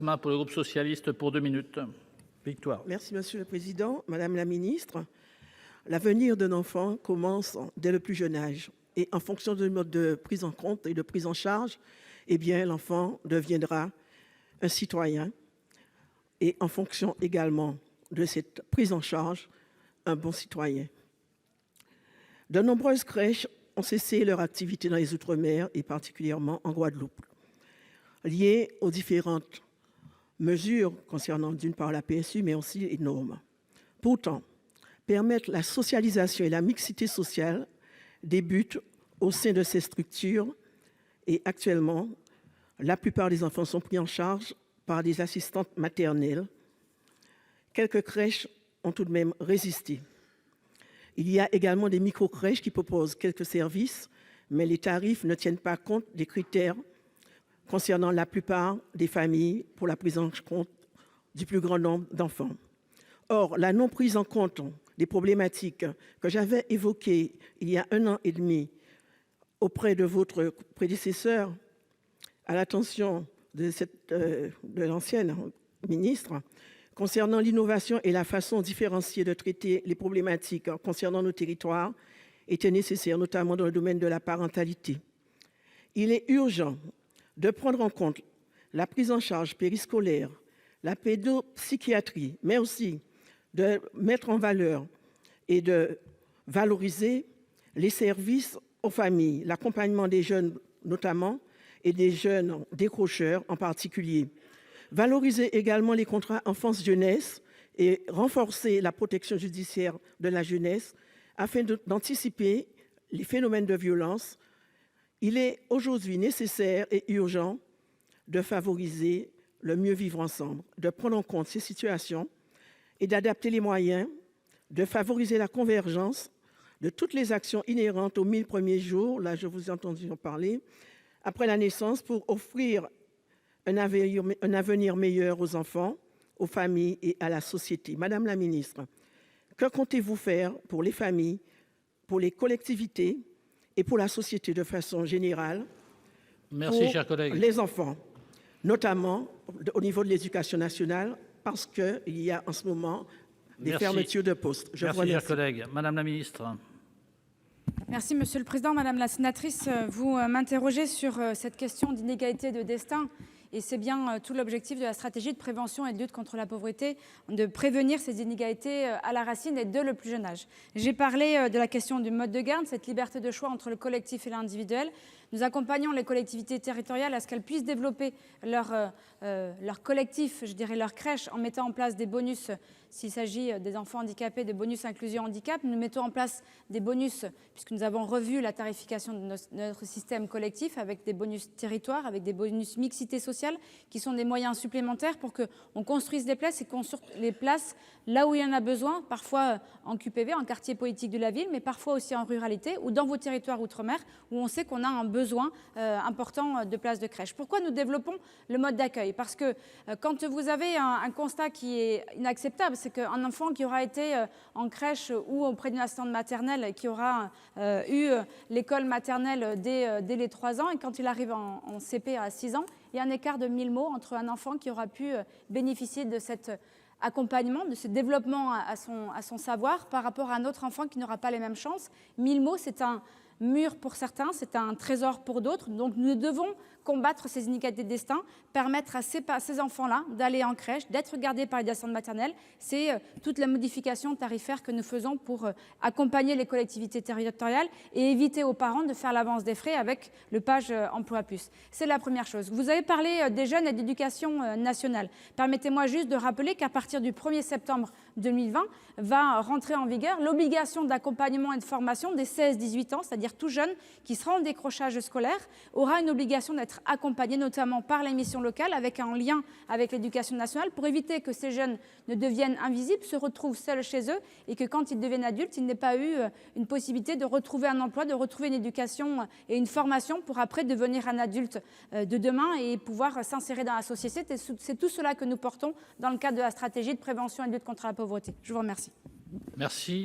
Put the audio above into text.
Pour le groupe socialiste, pour 2 minutes. Victoire. Merci, Monsieur le Président. Madame la Ministre, l'avenir d'un enfant commence dès le plus jeune âge. Et en fonction du mode de prise en compte et de prise en charge, eh bien, l'enfant deviendra un citoyen. Et en fonction également de cette prise en charge, un bon citoyen. De nombreuses crèches ont cessé leur activité dans les Outre-mer et particulièrement en Guadeloupe, liées aux différentes mesures concernant d'une part la PSU, mais aussi les normes. Pourtant, permettre la socialisation et la mixité sociale débutent au sein de ces structures et actuellement, la plupart des enfants sont pris en charge par des assistantes maternelles. Quelques crèches ont tout de même résisté. Il y a également des micro-crèches qui proposent quelques services, mais les tarifs ne tiennent pas compte des critères concernant la plupart des familles pour la prise en compte du plus grand nombre d'enfants. Or, la non-prise en compte des problématiques que j'avais évoquées il y a 1 an et demi auprès de votre prédécesseur, à l'attention de l'ancienne ministre, concernant l'innovation et la façon différenciée de traiter les problématiques concernant nos territoires, était nécessaire, notamment dans le domaine de la parentalité. Il est urgent de prendre en compte la prise en charge périscolaire, la pédopsychiatrie, mais aussi de mettre en valeur et de valoriser les services aux familles, l'accompagnement des jeunes notamment et des jeunes décrocheurs en particulier. Valoriser également les contrats enfance-jeunesse et renforcer la protection judiciaire de la jeunesse afin d'anticiper les phénomènes de violence. Il est aujourd'hui nécessaire et urgent de favoriser le mieux vivre ensemble, de prendre en compte ces situations et d'adapter les moyens, de favoriser la convergence de toutes les actions inhérentes aux 1000 premiers jours, là je vous ai entendu en parler, après la naissance pour offrir un avenir meilleur aux enfants, aux familles et à la société. Madame la ministre, que comptez-vous faire pour les familles, pour les collectivités et pour la société de façon générale, Merci, chers collègues. Les enfants, notamment au niveau de l'éducation nationale, parce qu'il y a en ce moment des fermetures de postes. Je vous remercie. Chers collègues. Madame la ministre. Merci, Monsieur le Président. Madame la sénatrice, vous m'interrogez sur cette question d'inégalité de destin. Et c'est bien tout l'objectif de la stratégie de prévention et de lutte contre la pauvreté, de prévenir ces inégalités à la racine et dès le plus jeune âge. J'ai parlé de la question du mode de garde, cette liberté de choix entre le collectif et l'individuel. Nous accompagnons les collectivités territoriales à ce qu'elles puissent développer leur collectif, je dirais leur crèche, en mettant en place des bonus. S'il s'agit des enfants handicapés, des bonus inclusion handicap, nous mettons en place des bonus, puisque nous avons revu la tarification de notre système collectif avec des bonus territoires, avec des bonus mixité sociale, qui sont des moyens supplémentaires pour qu'on construise des places et qu'on sorte les places là où il y en a besoin, parfois en QPV, en quartier politique de la ville, mais parfois aussi en ruralité ou dans vos territoires outre-mer, où on sait qu'on a un besoin important de places de crèche. Pourquoi nous développons le mode d'accueil? Parce que quand vous avez un constat qui est inacceptable, c'est qu'un enfant qui aura été en crèche ou auprès d'une assistante maternelle, qui aura eu l'école maternelle dès les 3 ans, et quand il arrive en CP à 6 ans, il y a un écart de 1000 mots entre un enfant qui aura pu bénéficier de cet accompagnement, de ce développement à son savoir par rapport à un autre enfant qui n'aura pas les mêmes chances. 1000 mots, c'est un mur pour certains, c'est un trésor pour d'autres. Donc nous devons combattre ces inégalités de destin, permettre à ces enfants-là d'aller en crèche, d'être gardés par les assistantes maternelles. C'est toute la modification tarifaire que nous faisons pour accompagner les collectivités territoriales et éviter aux parents de faire l'avance des frais avec le page Emploi Plus. C'est la première chose. Vous avez parlé des jeunes et d'éducation nationale. Permettez-moi juste de rappeler qu'à partir du 1er septembre 2020, va rentrer en vigueur l'obligation d'accompagnement et de formation des 16-18 ans, c'est-à-dire tout jeune qui sera en décrochage scolaire, aura une obligation d'être accompagné notamment par les missions locales avec un lien avec l'éducation nationale pour éviter que ces jeunes ne deviennent invisibles, se retrouvent seuls chez eux et que quand ils deviennent adultes, ils n'aient pas eu une possibilité de retrouver un emploi, de retrouver une éducation et une formation pour après devenir un adulte de demain et pouvoir s'insérer dans la société. C'est tout cela que nous portons dans le cadre de la stratégie de prévention et de lutte contre la pauvreté. Je vous remercie. Merci.